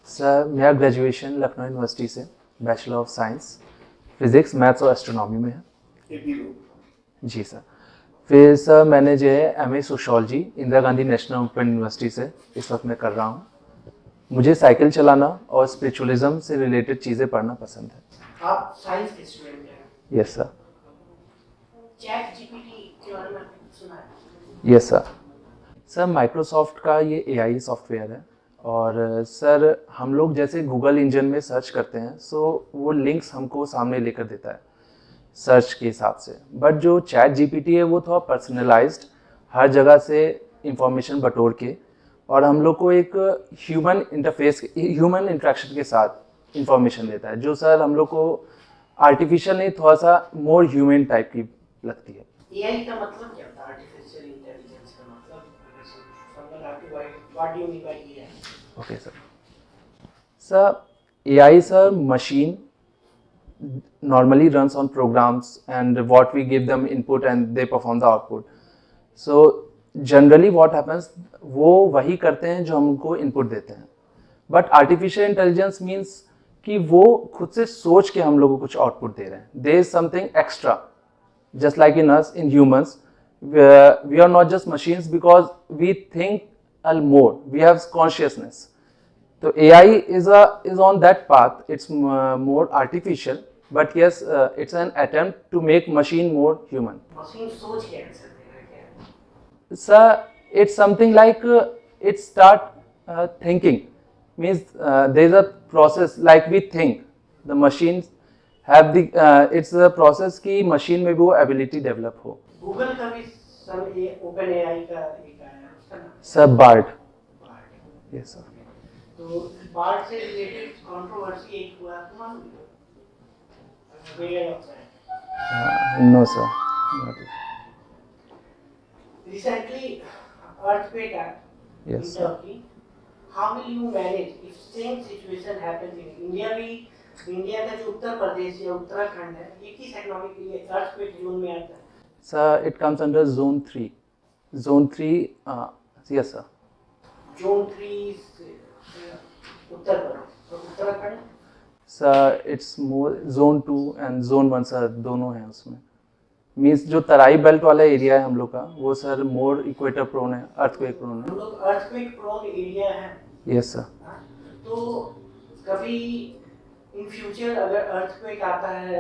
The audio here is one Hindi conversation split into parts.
सर मेरा ग्रेजुएशन लखनऊ यूनिवर्सिटी से bachelor of science physics maths और एस्ट्रोनॉमी में है। जी सर। फिर सर मैंने जो है MA sociology Indira Gandhi national open university से इस वक्त मैं कर रहा हूँ। मुझे साइकिल चलाना और स्पिरिचुअलिज्म से रिलेटेड चीज़ें पढ़ना पसंद है। आप साइंस के स्टूडेंट हैं? Yes sir. चैट जीपीटी के बारे में सुना है? Yes sir. सर माइक्रोसॉफ्ट का ये एआई सॉफ्टवेयर है और सर हम लोग जैसे गूगल इंजन में सर्च करते हैं सो वो लिंक्स हमको सामने लेकर देता है सर्च के हिसाब से। बट जो चैट जीपीटी है वो थोड़ा पर्सनलाइज्ड हर जगह से इंफॉर्मेशन बटोर के और हम लोग को एक ह्यूमन इंटरेक्शन के साथ इंफॉर्मेशन देता है, जो सर हम लोग को आर्टिफिशियल नहीं थोड़ा सा मोर ह्यूमन टाइप की लगती है। एआई का मतलब क्या होता है? आर्टिफिशियल इंटेलिजेंस का मतलब समझ आपको what do you mean by AI? Okay sir. Sir AI sir machine normally runs on programs and what we give them input and they perform the output. So generally what happens वो वही करते हैं जो हमको input देते हैं। But artificial intelligence means कि वो खुद से सोच के हम लोगों को कुछ output दे रहे हैं। There is something extra, just like in us, in humans, we are not just machines because we think more. We have consciousness. So AI is on that path. It's more artificial, but yes, it's an attempt to make machine more human. Machine सोच क्या कर सकते हैं क्या? Sir, it's something like it start thinking. Means there is a process like we think. The machines have the it's a process कि machine में भी वो ability develop हो. गूगल का भी सर ये ओपन एआई का एक आया है उसका नाम? Sir, BARD. Yes sir. तो बार्ड से रिलेटेड कंट्रोवर्सी एक हुआ आपको मालूम है? No sir. Not it. Recently, earthquake happened Yes, in sir. Turkey. How will you manage if same situation happens in India? भी इंडिया का जो उत्तर प्रदेश या उत्तराखंड है ये किस इकोनॉमिक earthquake जोन में आता है? Sir, it comes under Zone 3. Zone 3, yes sir. Zone 3 Uttar Pradesh और Uttarakhand? Sir, it's more Zone 2 and Zone 1 sir, दोनों हैं उसमें। मीन्स जो तराई बेल्ट वाला एरिया है हम लोग का वो सर मोर इक्वेटर प्रोन है, अर्थक्वेक प्रोन है। हम लोग अर्थक्वेक प्रोन एरिया है। Yes sir. तो कभी इन फ्यूचर अगर अर्थक्वेक आता है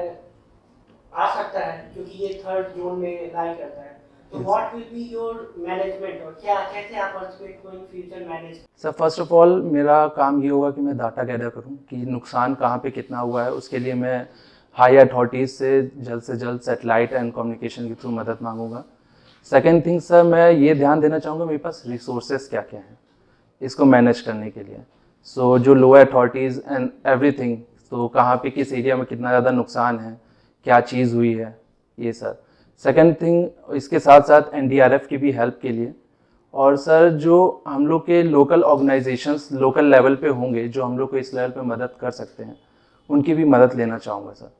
आ सकता है क्योंकि ये थर्ड जोन में लाई करता है तो what will be your management और क्या कैसे आप अर्थक्वेक को in future manage? Sir first of all मेरा काम ये होगा कि मैं डाटा गैदर करूं कि नुकसान कहाँ पे कितना हुआ है। उसके लिए मैं हाई अथॉरिटीज़ से जल्द सैटेलाइट एंड कम्युनिकेशन के थ्रू मदद मांगूंगा। सेकेंड थिंग सर मैं ये ध्यान देना चाहूँगा मेरे पास रिसोर्सेज क्या क्या हैं इसको मैनेज करने के लिए। सो जो लोअर अथॉरिटीज़ एंड एवरीथिंग, तो कहाँ पे किस एरिया में कितना ज़्यादा नुकसान है, क्या चीज़ हुई है, ये सर। सेकेंड थिंग इसके साथ साथ एनडीआरएफ की भी हेल्प के लिए। और सर जो हम लोग के लोकल ऑर्गेनाइजेशंस लोकल लेवल पे होंगे जो हम लोग को इस लेवल पे मदद कर सकते हैं उनकी भी मदद लेना चाहूँगा सर।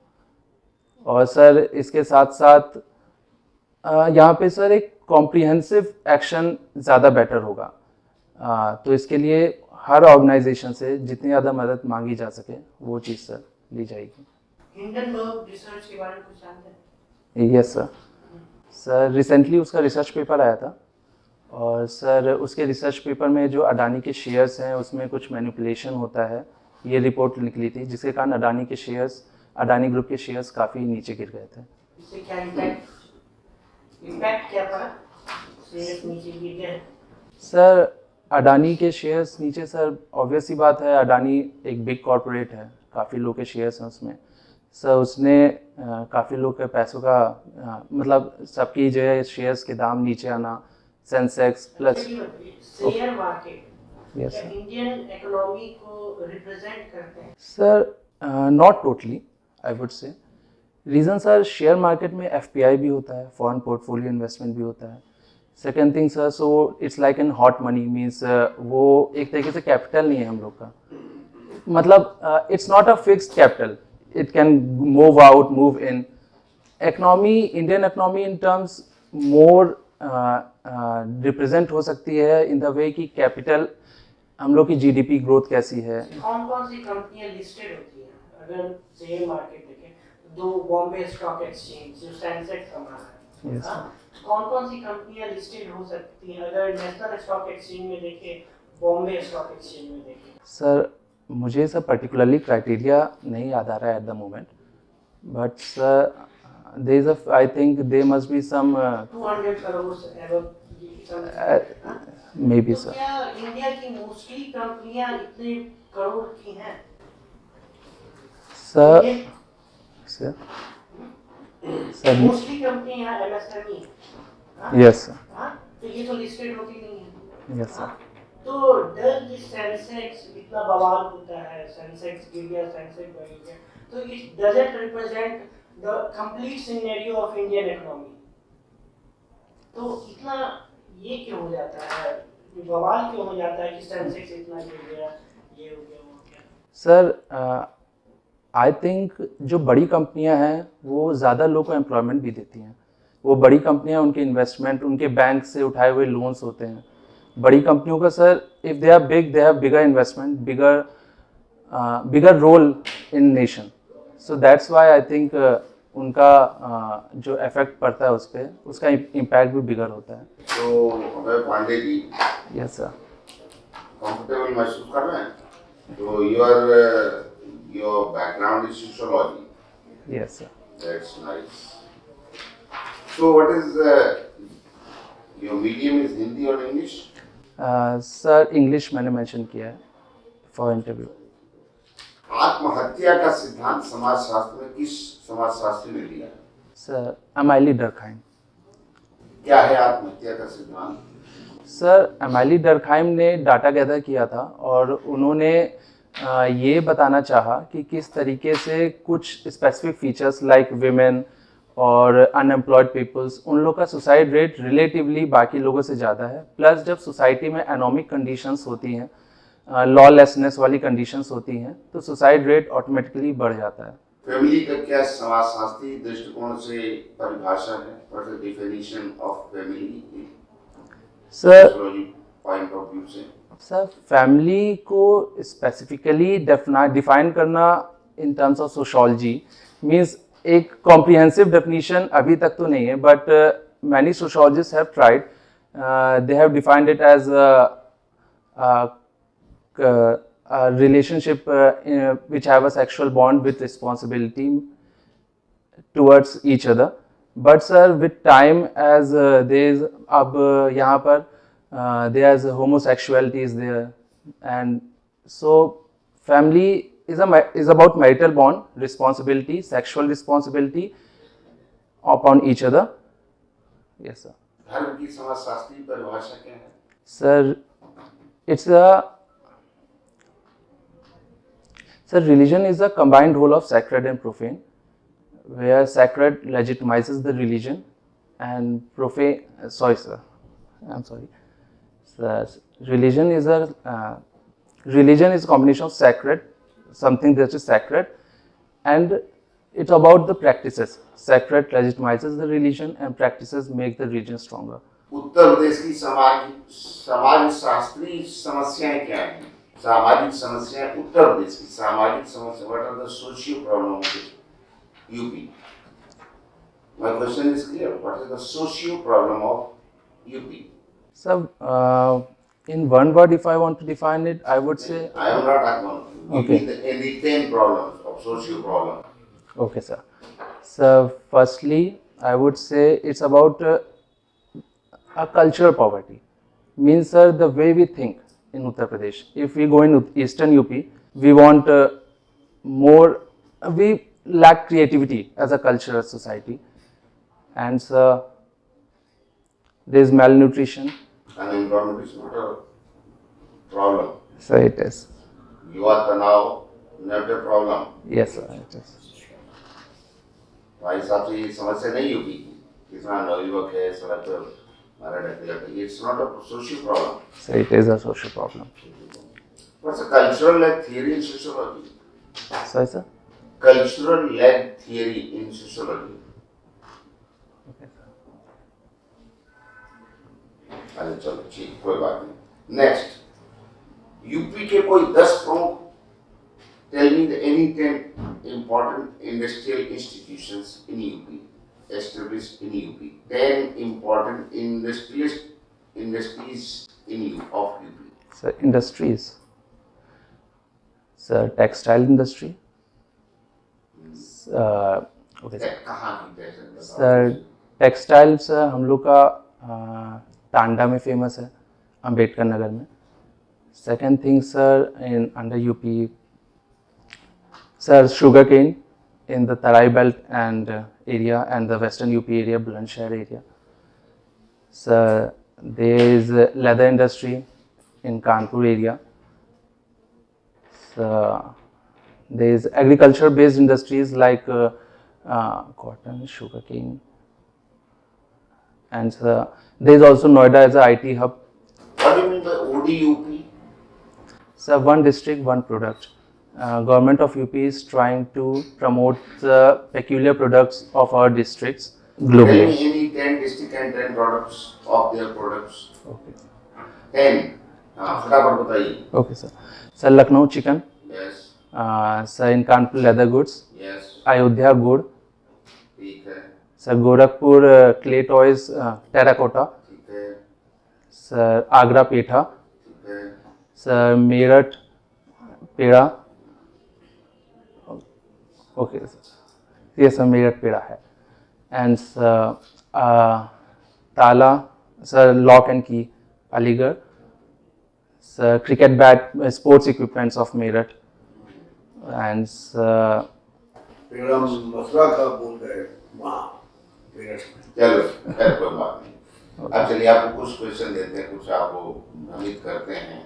और सर इसके साथ साथ यहाँ पे सर एक कॉम्प्रिहेंसिव एक्शन ज़्यादा बेटर होगा। तो इसके लिए हर ऑर्गेनाइजेशन से जितनी ज़्यादा मदद मांगी जा सके वो चीज़ सर ली जाएगी। हिंडनबर्ग रिसर्च के बारे में कुछ जानते हैं? Yes sir. सर रिसेंटली उसका रिसर्च पेपर आया था और सर उसके रिसर्च पेपर में जो अडानी के शेयर्स हैं उसमें कुछ मैनिपुलेशन होता है, ये रिपोर्ट निकली थी जिसके कारण अडानी के शेयर्स, अडानी ग्रुप के शेयर्स काफ़ी नीचे गिर गए थे। इससे क्या इम्पैक्ट क्या पड़ा? शेयर्स नीचे गिर गए? सर अडानी के शेयर्स नीचे सर ऑब्वियस ही बात है, अडानी एक बिग कॉरपोरेट है, काफ़ी लोग के शेयर्स हैं उसमें। सर उसने काफ़ी लोग के पैसों का मतलब सबकी जो है शेयर्स के दाम नीचे आना, Sensex plus share market yes Indian economy को रिप्रेजेंट करते हैं? Sir not totally I would say. Reason sir share market में एफपीआई भी होता है, फॉरेन पोर्टफोलियो इन्वेस्टमेंट भी होता है। Second thing sir so it's like an hot money, means वो एक तरीके से कैपिटल नहीं है हम लोग का, मतलब it's not a fixed capital, it can move out move in. Economy, Indian economy in terms more represent हो सकती है इन द वे कि कैपिटल, हम लोग की जीडीपी ग्रोथ कैसी है। कौन कौन सी कंपनियां लिस्टेड होती हैं? अगर शेयर मार्केट देखें तो बॉम्बे स्टॉक एक्सचेंज जो सेंसेक्स कमा रहा है, Yes, हाँ? कौन कौन सी कंपनियां लिस्टेड हो सकती हैं? अगर नेशनल स्टॉक एक्सचेंज में देखें, बॉम्बे स्टॉक एक्सचेंज में देखें। सर मुझे सब पर्टिकुलरली क्राइटेरिया नहीं याद आ रहा है at the moment, but sir there is a, I think there must be some 200 crore एवं मे बी तो सर। क्या इंडिया की मोस्टली कंपनियां इतने करोड़ की हैं? सर ये सर सर मोस्टली कंपनियां एमएसएमई, यस सर, हाँ? तो ये तो लिस्टेड होती नहीं है। Yes sir. तो डर जिस सेंसेक्स इतना बवाल होता है, सेंसेक्स गिर गया, सेंसेक्स बढ़ गया, तो it doesn't represent the complete scenario of Indian economy. तो इतना ये क्यों हो जाता है, बवाल क्यों हो जाता है कि सेंसेक्स इतना गिर गया, ये हो गया, वो हो गया? सर आई थिंक जो बड़ी कंपनियां हैं वो ज़्यादा लोगों को एम्प्लॉयमेंट भी देती हैं। वो बड़ी कंपनियां, उनके इन्वेस्टमेंट, उनके बैंक से उठाए हुए लोन्स होते हैं। बड़ी कंपनियों का sir, if they are big, they have bigger investment, bigger role in nation. So that's why I think उनका जो इफेक्ट पड़ता है उस पर, उसका इम्पैक्ट भी बिगर होता है। तो अभय Pandey ji yes sir. Comfortable महसूस कर रहे हैं? तो your background is sociology. Yes sir. That's nice. So what is your medium, is Hindi और इंग्लिश? सर इंग्लिश मैंने मेंशन किया है फॉर इंटरव्यू। आत्महत्या का सिद्धांत समाजशास्त्र में किस समाजशास्त्री ने दिया है? Sir Emile Durkheim. क्या है आत्महत्या का सिद्धांत? सर एमाइली डर्कहाइम ने डाटा गैदर किया था और उन्होंने ये बताना चाहा कि किस तरीके से कुछ स्पेसिफिक फीचर्स लाइक विमेन और अनएम्प्लॉयड पीपल्स, उन लोग का सुसाइड रेट रिलेटिवली बाकी लोगों से ज़्यादा है। प्लस जब सोसाइटी में एनॉमिक कंडीशंस होती हैं, लॉलेसनेस वाली कंडीशंस होती हैं, तो सुसाइड रेट ऑटोमेटिकली बढ़ जाता है। फैमिली का क्या समाजशास्त्री दृष्टिकोण से परिभाषा है? What is the definition of family sir point of view से? सर फैमिली को स्पेसिफिकली डिफाइन करना in terms of sociology means एक कॉम्प्रिहेंसिव डेफिनेशन अभी तक तो नहीं है, but many sociologist have tried, they have defined it as relationship which have a sexual bond with responsibility towards each other. But sir with time as there is अब यहाँ पर there is homosexuality is there, and so family is about marital bond, responsibility, sexual responsibility upon each other. Yes sir. धर्म की समाजशास्त्री परिभाषा क्या है? Sir it's a So religion is a combined whole of sacred and profane, where sacred legitimizes the religion and profane. Sorry, sir. I'm sorry. So, religion is a combination of sacred, something that is sacred, and it's about the practices. Sacred legitimizes the religion, and practices make the religion stronger. Uttar Pradesh की समाज शास्त्रीय समस्याएं क्या हैं? सामाजिक समस्याएं उत्तर प्रदेश की सामाजिक समस्या, what are the socio problem of UP? My question is clear, what is the socio problem of UP? So, in one word, if I want to define it, I would say. I am not talking. Okay. In the 10 problems of socio problem. Okay, sir. So, firstly, I would say it's about a cultural poverty. Means, sir, the way we think in Uttar Pradesh. If we go in Eastern UP, we want more. We lack creativity as a cultural society, and sir, there is malnutrition. Unemployment is not a problem. So it is. You are the now not a problem. Yes, sir. It is. भाई साहब से ये समस्या नहीं होगी कितना नवयुवक है सड़क पर मारा ढकेला, it's not a social problem. So it is a social problem. What's a cultural led theory in sociology? Sorry, sir. Cultural led theory in sociology. Okay sir. अच्छा चलो ठीक, कोई बात नहीं। नेक्स्ट, यूपी के कोई 10 प्रमुख, tell me the any 10 important industrial institutions in UP established in UP. 10 important industries in UP. Sir industries, sir textile industry, okay sir. कहाँ की टेक्सटाइल? सर टेक्सटाइल सर हम लोग का टांडा में फेमस है, अंबेडकर नगर में। Second thing sir in under UP sir sugar cane in the Tarai belt and area and the western UP area, Bulandshahr area. So there is leather industry in Kanpur area. So there is agriculture based industries like cotton, sugarcane, and there is also Noida as a IT hub. What do you mean by ODUP? So one district, one product. Government of UP is trying to promote the peculiar products of our districts globally. Tell me any 10 district and 10 products of their products. Okay. 10. फटाफट बताइए. Okay sir. Sir Lucknow chicken. Yes. Sir in Kanpur leather goods. Yes. Ayodhya गुड़. ठीक है. Sir Gorakhpur clay toys terracotta. ठीक है. Sir आगरा पेठा. ठीक है. Sir मेरठ पेड़ा. ओके सर, ये सर मेरठ पेड़ा है। एंड ताला सर लॉक एंड की Aligarh. Sir cricket bat sports equipments of Meerut. And पेड़ा मथुरा का बोल गए वहाँ मेरठ में। चलो खैर कोई बात नहीं। अब चलिए आपको कुछ क्वेश्चन देते हैं, कुछ आपको भ्रमित करते हैं।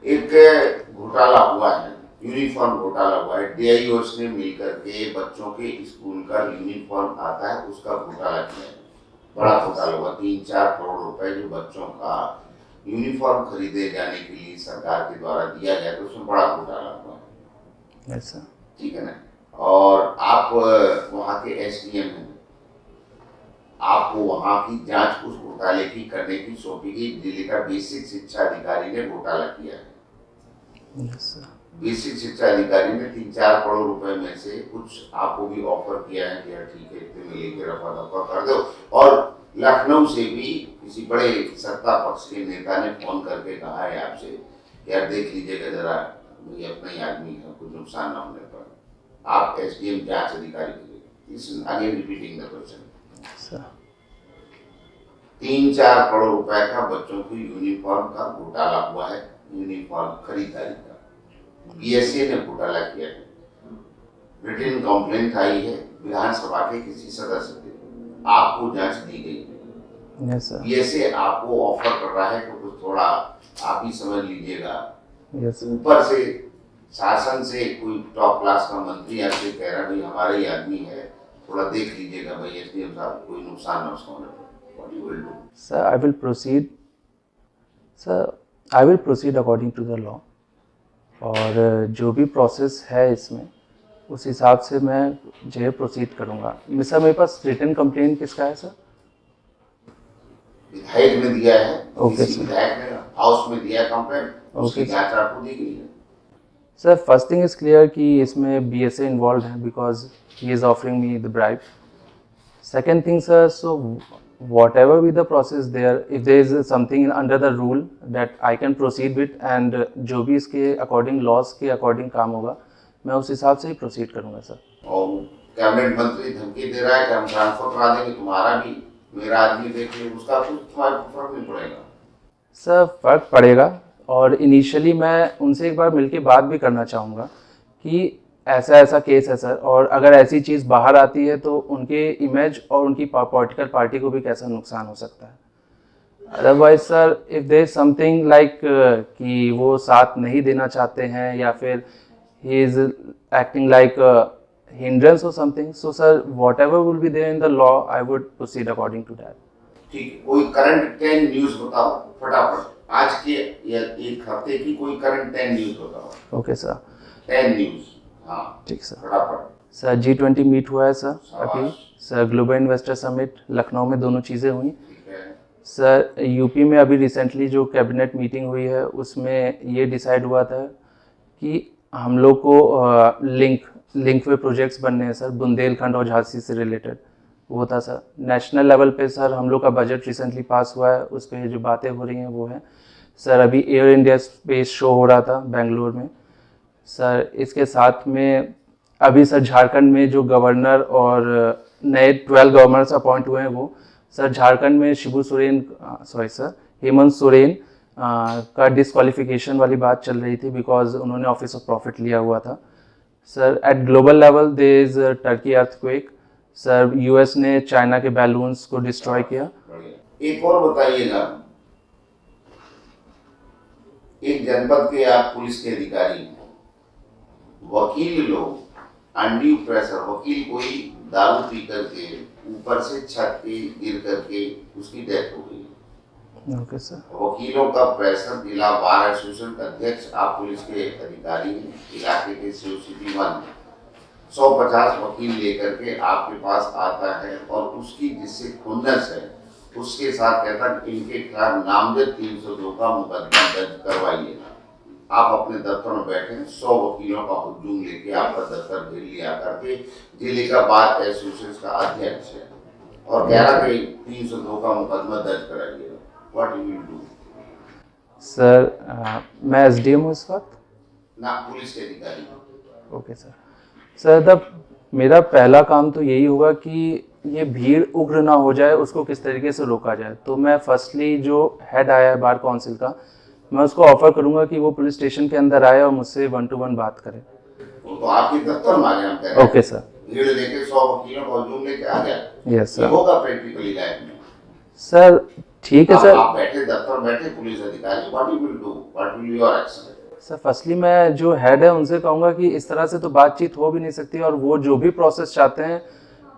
एक घोटाला हुआ है, यूनिफॉर्म घोटाला हुआ है। DIOs ने मिलकर के बच्चों के स्कूल का यूनिफॉर्म आता है उसका घोटाला किया है। बड़ा घोटाला हुआ, 3-4 करोड़ रुपए जो बच्चों का यूनिफॉर्म खरीदे जाने के लिए सरकार के द्वारा दिया गया, तो उसमें बड़ा घोटाला हुआ है। Yes sir. ठीक है ना। और आप वहाँ के SDM हैं, आपको वहाँ की जांच उस घोटाले की करने की सौंपी गई। दिल्ली का बेसिक शिक्षा अधिकारी ने घोटाला किया है। Yes sir. बेसिक शिक्षा अधिकारी ने 3-4 करोड़ रुपए में से कुछ आपको भी ऑफर किया है कि यार ठीक है इतने में लेके रफा दफा कर दो। और लखनऊ से भी किसी बड़े सत्ता पक्ष के नेता ने फोन करके कहा है आपसे यार देख लीजिएगा जरा, ये अपना ही आदमी है, कुछ नुकसान ना होने पर। आप SDM जांच अधिकारी के लिए again repeating the question. 3-4 crore रुपए का बच्चों की यूनिफॉर्म का घोटाला हुआ है, यूनिफॉर्म खरीदारी का। BSA ने घोटाला किया है। रिटन कंप्लेंट आई है विधानसभा के किसी सदस्य से, आपको जांच दी गई है। Yes sir. BSA आपको ऑफर कर रहा है कि कुछ थोड़ा आप ही समझ लीजिएगा। यस। ऊपर से शासन से कोई टॉप क्लास का मंत्री आपसे कह रहा है भाई हमारा ही आदमी है, थोड़ा देख लीजिएगा भाई SDM साहब कोई नुकसान ना उसका होने पर। What you will do? Sir, I will proceed. Sir, I will proceed according to the law. और जो भी प्रोसेस है इसमें उस हिसाब से मैं जो है प्रोसीड करूँगा। सर मेरे पास रिटन कंप्लेंट किसका है सर? विधायक ने दिया है। ओके किसी विधायक ने हाउस में दिया कंप्लेंट, उसकी ओके जांच आपको दी गई है। Sir first thing is clear कि इसमें BSA इन्वॉल्व है because he is offering me the bribe. Second thing sir, so whatever be the process there, if there is something under the rule that I can proceed with and जो भी इसके according laws के according काम होगा मैं उस हिसाब से ही proceed करूँगा सर। और कैबिनेट मंत्री धमकी दे रहा है कि हम ट्रांसफर करा देंगे तुम्हारा भी, मेरा आदमी देख ले, उसका कुछ तुम्हारे को फर्क नहीं पड़ेगा? सर फर्क पड़ेगा और इनिशियली मैं उनसे एक बार मिलके बात भी करना चाहूँगा कि ऐसा ऐसा केस है सर, और अगर ऐसी चीज़ बाहर आती है तो उनके इमेज और उनकी पॉलिटिकल पार्टी को भी कैसा नुकसान हो सकता है। Otherwise sir if there is something like कि वो साथ नहीं देना चाहते हैं या फिर he is acting like hindrance और something, so sir whatever will be there in the law I would proceed according to that. ठीक है, कोई करंट 10 न्यूज़ बताओ फटाफट, आज के या एक हफ्ते की कोई करंट 10 न्यूज़ बताओ। Okay sir. 10 न्यूज़। हाँ ठीक सर। फटाफट। सर G20 मीट हुआ है सर अभी। Sir global investor summit Lucknow में दोनों चीज़ें हुई। ठीक है। सर यूपी में अभी रिसेंटली जो कैबिनेट मीटिंग हुई है उसमें ये डिसाइड हुआ था कि हम लोग को लिंक वे प्रोजेक्ट्स बनने हैं सर, बुंदेलखंड और झांसी से रिलेटेड। वो था सर नेशनल लेवल पे। सर हम लोग का बजट रिसेंटली पास हुआ है, उस पर जो बातें हो रही हैं वो है सर। अभी एयर इंडिया स्पेस शो हो रहा था बेंगलोर में सर। इसके साथ में अभी सर झारखंड में जो गवर्नर और नए 12 गवर्नर्स अपॉइंट हुए हैं वो सर झारखंड में शिबू सोरेन सर हेमंत सोरेन का डिस्क्वालिफिकेशन वाली बात चल रही थी बिकॉज उन्होंने ऑफिस ऑफ प्रॉफिट लिया हुआ था sir. At global level there is Turkey earthquake sir. US ने चाइना के बैलून्स को डिस्ट्रॉय किया। एक और बताइएगा, एक जनपद के आप पुलिस के अधिकारी हैं, वकील लोग अनड्यू प्रेशर, वकील कोई दारू पी करके ऊपर से छत पे गिर करके उसकी डेथ हो गई। Okay sir. वकीलों का प्रेशर, जिला बार एसोसिएशन का अध्यक्ष आप पुलिस के अधिकारी हैं, इलाके के सिटी 1 150 वकील लेकर के आपके पास आता है और उसकी जिससे खुन्नस है उसके साथ कहता है इनके खिलाफ नामजद 302 का मुकदमा दर्ज करवाइए। आप अपने दफ्तर में बैठे 100 वकीलों का हुजूम लेके आपका दफ्तर भेज लिया करके जिले का बार एसोसिएशन का अध्यक्ष है और कह रहा कि 302 का मुकदमा दर्ज कराइए। What you will do? Sir मैं एसडीएम हूँ इस वक्त ना, पुलिस के अधिकारी। Okay sir. सर तब मेरा पहला काम तो यही होगा कि ये भीड़ उग्र ना हो जाए, उसको किस तरीके से रोका जाए। तो मैं फर्स्टली जो हेड आया है बार काउंसिल का, मैं उसको ऑफर करूंगा कि वो पुलिस स्टेशन के अंदर आए और मुझसे 1 to 1 बात करे। वो तो आपके दफ्तर में आ गया, हम कह रहे हैं। Okay sir. भीड़ लेके 100 वकीलों का हुजूम लेके आ गया। Yes sir. होगा प्रैक्टिकली लाइफ में सर ठीक है सर। आप बैठे दफ्तर बैठे पुलिस अधिकारी, what you will do, what will your action? Sir firstly मैं जो हेड है उनसे कहूँगा कि इस तरह से तो बातचीत हो भी नहीं सकती और वो जो भी प्रोसेस चाहते हैं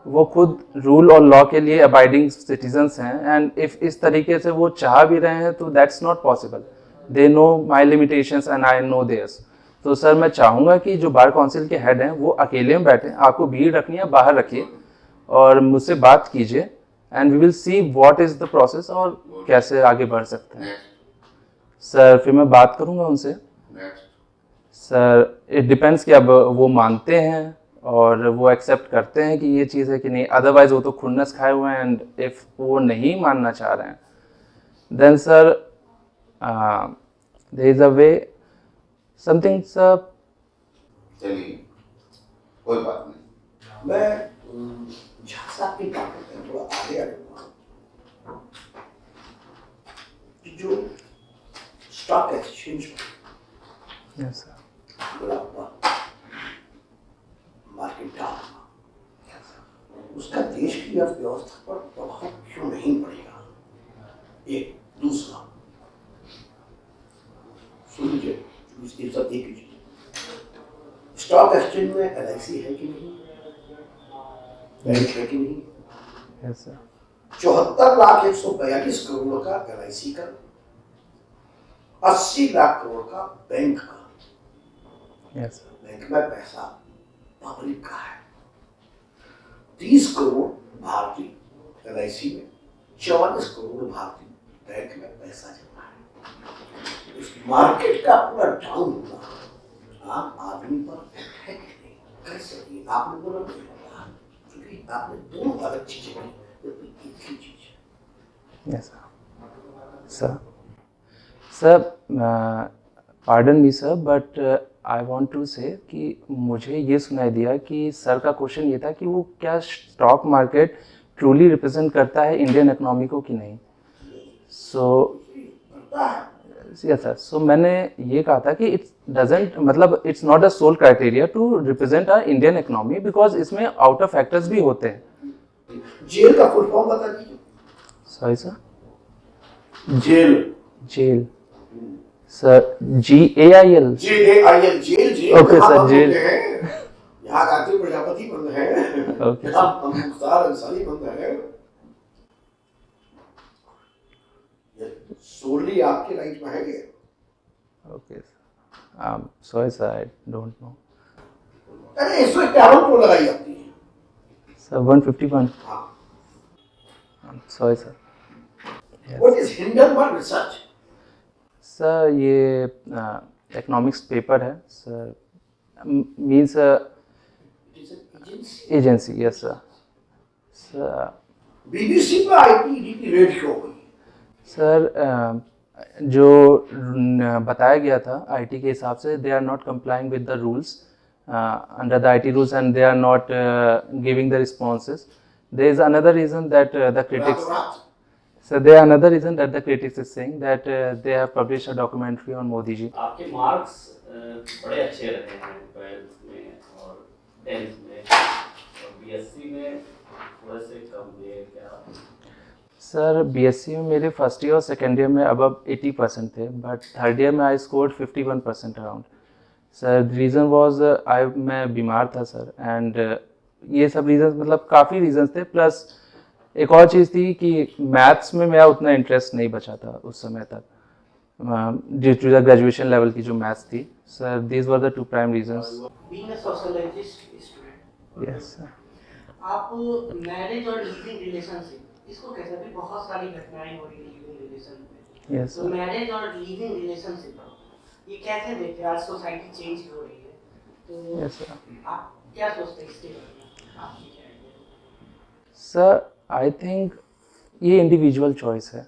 वो खुद रूल और लॉ के लिए अबाइडिंग सिटीजन्स हैं एंड इफ इस तरीके से वो चाह भी रहे हैं तो that's not possible. They know my limitations and I know theirs. तो सर मैं चाहूँगा कि जो बार काउंसिल के हेड हैं वो अकेले में बैठें, आपको भीड़ रखनी है बाहर रखिए और मुझसे बात कीजिए and we will see what is the process और कैसे आगे बढ़ सकते हैं। सर फिर मैं बात करूँगा उनसे। सर इट डिपेंड्स कि अब वो मानते हैं और वो एक्सेप्ट करते हैं कि ये चीज़ है कि नहीं, अदरवाइज वो तो खुन्नस खाए हुए हैं एंड इफ वो नहीं मानना चाह रहे हैं then sir there is a way something sir. चलिए कोई बात नहीं। मैं झा साहब की बात करते हैं, थोड़ा आगे आ जाऊंगा। जो स्टॉक एक्सचेंज यस सर बड़ा हुआ मार्केट डाउन, उसका देश की अर्थव्यवस्था पर प्रभाव क्यों नहीं पड़ेगा? एक दूसरा सुनिए, इसके साथ एक चीज, स्टॉक एक्सचेंज में LIC है कि नहीं, बैंक है कि नहीं? Yes sir. 74,142 करोड़ का LIC का, 80 लाख करोड़ का बैंक का। Yes sir. बैंक में पैसा पब्लिक का है। 30 करोड़ भारतीय LIC में, 44 करोड़ भारतीय बैंक में पैसा जमा है। इस मार्केट का पूरा डाउन होना आम आदमी पर है कि नहीं? कैसे ये आपने बोला नहीं होगा, क्योंकि आपने दोनों अलग चीजें की, जबकि एक ही चीज है। Yes sir. Sir pardon me sir but I want to say कि मुझे ये सुनाई दिया कि सर का क्वेश्चन ये था कि वो क्या स्टॉक मार्केट ट्रूली रिप्रेजेंट करता है इंडियन इकोनॉमी को कि नहीं। So yes sir. सो मैंने ये कहा था कि इट्स डजेंट मतलब it's not a sole criteria to represent our Indian economy because इसमें आउटर फैक्टर्स भी होते हैं। जेल का फुल फॉर्म बता दीजिए। Sorry sir. Jail jail sir GAIL। JAIL jail. Jail okay sir. Jail यहाँ गायत्री प्रजापति बंद है, ओके यहाँ मुख्तार अंसारी बंद है। सोली आपके राइट में है ये। Okay sir. Sorry sir I don't know. अरे इसमें कैरोट क्यों लगाई जाती है? सर 151. हाँ, sorry sir. What is Hindenburg research? Sir ये इकोनॉमिक्स पेपर है sir. Means it is an agency. Agency. Yes sir. Sir BBC पे आईटी रेट क्यों हुई? सर जो बताया गया था आईटी के हिसाब से, they are not complying with the rules under the IT rules and they are not giving the responses. There is another reason that the critics. So there another reason that the critics is saying that they have published a documentary on Modi ji. आपके मार्क्स बड़े अच्छे रहे हैं 12th में और 10th में, और बीएससी में थोड़े से कम हुए क्या? सर बीएससी में मेरे फर्स्ट ईयर और सेकेंड ईयर में अबव 80% थे, बट थर्ड ईयर में I scored 51% around. Sir reason was मैं बीमार था सर, एंड ये सब रीजन मतलब काफ़ी रीजंस थे. प्लस एक और चीज़ थी कि मैथ्स में मेरा उतना इंटरेस्ट नहीं बचा था उस समय तक, due to the graduation level की जो मैथ्स थी. Sir these were the two prime reasons. Being a sociologist student, yes sir. आप मैरिज और लिविंग रिलेशनशिप, इसको कैसे, भी बहुत सारी घटनाएं हो रही है लिविंग रिलेशन में. यस तो सर. मैरिज और लिविंग रिलेशनशिप ये कैसे देखते हैं? आज सोसाइटी चेंज हो रही है, तो यस सर. आप क्या सोचते हैं इसके बारे में? आपकी क्या आइडिया है? सर आई थिंक ये इंडिविजुअल चॉइस है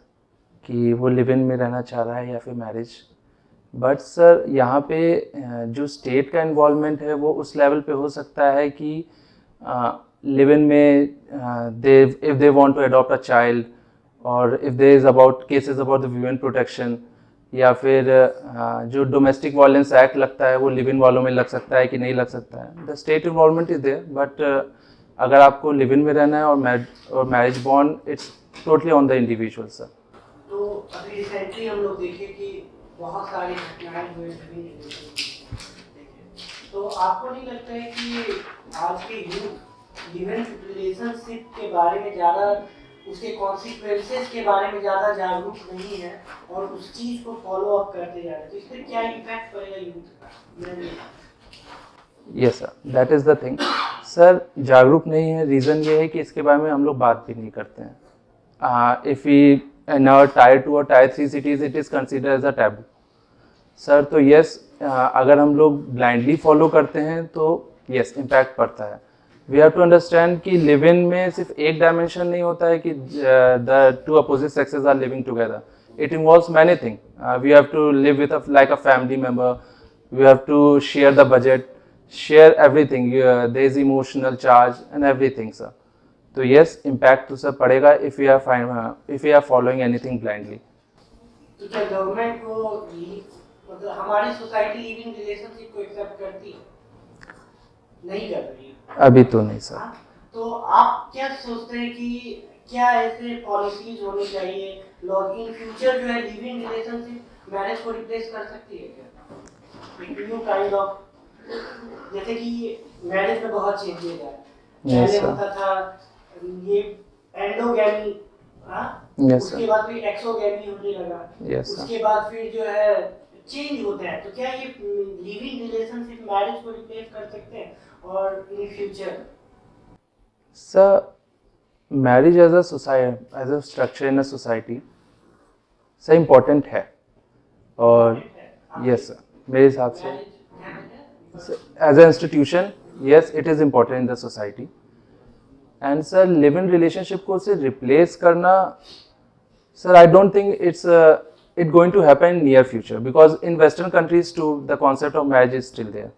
कि वो लिव इन में रहना चाह रहा है या फिर मैरिज. बट सर यहाँ पे जो स्टेट का इन्वॉल्वमेंट है वो उस लेवल पे हो सकता है कि लिव इन में they if they want to adopt a child, और if there is about cases about the women protection, या फिर जो डोमेस्टिक वायलेंस एक्ट लगता है वो लिव इन वालों में लग सकता है कि नहीं लग सकता है. The state involvement is there, but अगर आपको लिव इन में रहना है और marriage bond, it's totally on the individual sir. तो अभी रिसेंटली हम लोग देखे कि बहुत सारी घटनाएं हुई लिविंग रिलेशन देखे, तो आपको नहीं लगता है कि आज के यूथ लिविंग रिलेशनशिप के बारे में ज़्यादा, उसके कॉन्सिक्वेंसेस के बारे में ज़्यादा जागरूक नहीं है और उस चीज़ को फॉलो अप करते जा रहे हैं? तो इससे क्या इम्पैक्ट पड़ेगा यूथ का? Yes sir, that is the thing. Sir जागरूक नहीं है, रीज़न ये है कि इसके बारे में हम लोग बात भी नहीं करते हैं. If we in our tier 2 और tier 3 cities it is consider as a taboo sir. तो यस, अगर हम लोग ब्लाइंडली फॉलो करते हैं तो यस इम्पैक्ट पड़ता है. वी हैव टू अंडरस्टैंड कि लिव इन में सिर्फ एक डायमेंशन नहीं होता है कि the two opposite sexes are living together. It involves many thing. We have to live with like a family member. We have to share the budget, share everything. There is emotional charge and everything sir. तो yes, impact तो सर पड़ेगा if we are following anything blindly. तो क्या गवर्नमेंट को मतलब हमारी सोसाइटी लिविंग रिलेशनशिप को एक्सेप्ट करती है? नहीं कर रही है अभी तो नहीं सर. तो आप क्या सोचते हैं कि क्या ऐसे पॉलिसीज होनी चाहिए लॉ इन फ्यूचर जो है लिविंग रिलेशनशिप मैरिज को रिप्लेस कर सकती है क्या? एक न्यू काइंड ऑफ, जैसे कि मैरिज में बहुत चेंजेस है. पहले होता था ये एंडोगैमी, उसके बाद फिर एक्सोगैमी होने लगा. उसके बाद फिर जो है चेंज होता है. तो क्या ये लिविंग रिलेशनशिप मैरिज को रिप्लेस कर सकते हैं और in future? Sir marriage as a society, as a structure in a society sir important है. और यस सर, मेरे हिसाब से as an institution yes it is important in the society. and sir live in relationship को से replace करना sir I don't think it's going to happen in near future, because in western countries too the concept of marriage is still there.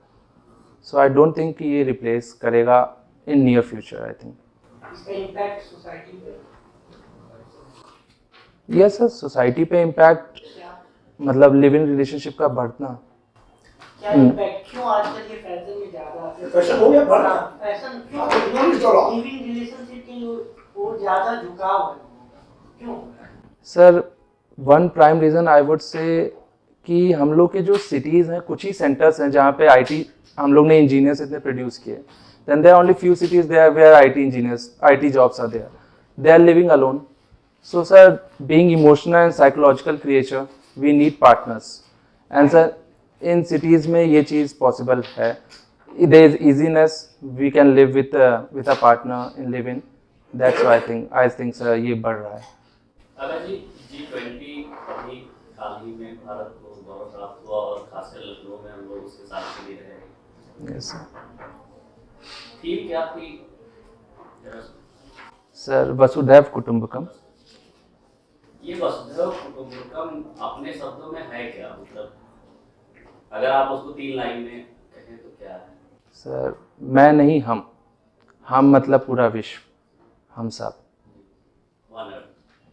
so I don't think कि ये replace करेगा in near future. I think इसका impact society पे? yes sir, society पे impact मतलब live in relationship का बढ़ना. क्या इम्पैक्ट, क्यों आजकल ये फैशन में ज्यादा फैशन हो गया बढ़ना? फैशन क्यों हाँ, लिविंग रिलेशनशिप के ओर ज्यादा झुकाव है, क्यों? Sir one prime reason I would say कि हम लोग के जो सिटीज़ हैं, कुछ ही सेंटर्स हैं जहाँ पे आईटी हम लोग ने इंजीनियर्स इतने प्रोड्यूस किए. Then there are only few cities there where IT engineers, IT jobs are there. They are living alone. So sir being emotional and psychological creature we need partners. And sir in cities में ये चीज़ पॉसिबल है. there is easiness. We can live with a partner in living. That's why I think sir ये बढ़ रहा है. अगर जी G20 अभी हाल ही में भारत को दौरा प्राप्त हुआ और खासकर लखनऊ में हम लोग उसके साथ के लिए रहे. Yes sir. थीम क्या थी? सर वसुधैव कुटुंबकम. ये वसुधैव कुटुंबकम अपने शब्दों में है क्या? मतलब अगर आप उसको 3 लाइन में कहें तो क्या है? सर मैं नहीं हम मतलब पूरा विश्व, हम सब. One earth,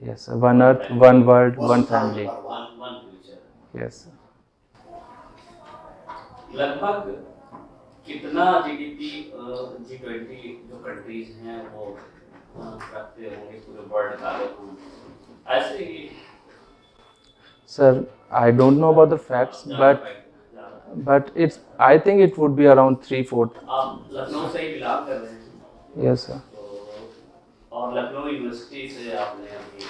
Yes sir. One earth, one world, one family. One future. Yes sir. लगभग कितना जीडीपी G20 जो कंट्रीज हैं वो रखते होंगे पूरे वर्ल्ड का? अगर ऐसे ही Sir, I don't know about the facts, but I think it would be around 3/4. आप लखनऊ से ही बिलोंग कर रहे हैं. Yes sir. तो और लखनऊ यूनिवर्सिटी से आपने अभी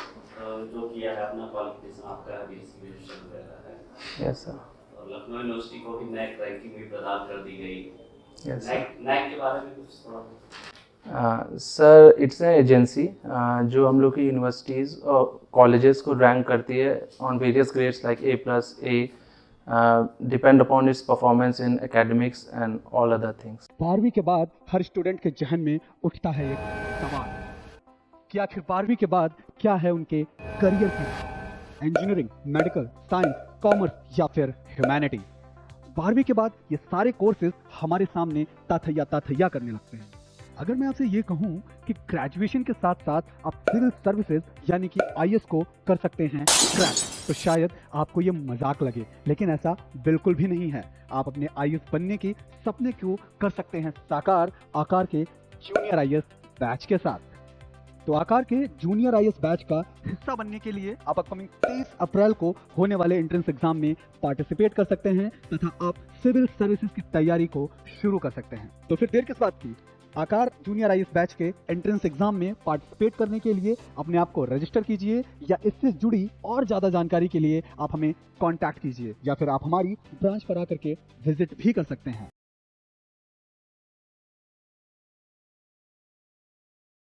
जो किया है अपना क्वालिफिकेशन आपका बीएससी ग्रेजुएशन वगैरह है. Yes sir. और लखनऊ यूनिवर्सिटी को भी नैक रैंकिंग भी प्रदान कर दी गई. Yes sir. नैक के बारे में कुछ थोड़ा. सर इट्स एन एजेंसी जो हम लोग की यूनिवर्सिटीज़ और कॉलेजेस को रैंक करती है on various grades like A+, A, depend upon its performance in academics and all other things. 12वीं के बाद हर स्टूडेंट के जहन में उठता है एक सवाल कि आखिर 12वीं के बाद क्या है उनके करियर की. इंजीनियरिंग, मेडिकल, साइंस, कॉमर्स या फिर ह्यूमैनिटी. 12वीं के बाद ये सारे कोर्सेज हमारे सामने ताथैया करने लगते हैं. अगर मैं आपसे ये कहूँ कि ग्रेजुएशन के साथ साथ आप सिविल सर्विसेज यानी कि IAS को कर सकते हैं क्रैक, तो शायद आपको ये मजाक लगे, लेकिन ऐसा बिल्कुल भी नहीं है. आप अपने IAS बनने की सपने को कर सकते हैं साकार आकार के जूनियर IAS बैच के साथ. तो आकार के जूनियर IAS बैच का हिस्सा बनने के लिए आप अपकमिंग 23 अप्रैल को होने वाले एंट्रेंस एग्जाम में पार्टिसिपेट कर सकते हैं तथा आप सिविल सर्विसेज की तैयारी को शुरू कर सकते हैं. तो फिर देर किस बात की? आकार जूनियर IAS बैच के एंट्रेंस एग्जाम में पार्टिसिपेट करने के लिए अपने आप को रजिस्टर कीजिए या इससे जुड़ी और ज़्यादा जानकारी के लिए आप हमें कांटेक्ट कीजिए या फिर आप हमारी ब्रांच पर आकर के विजिट भी कर सकते हैं.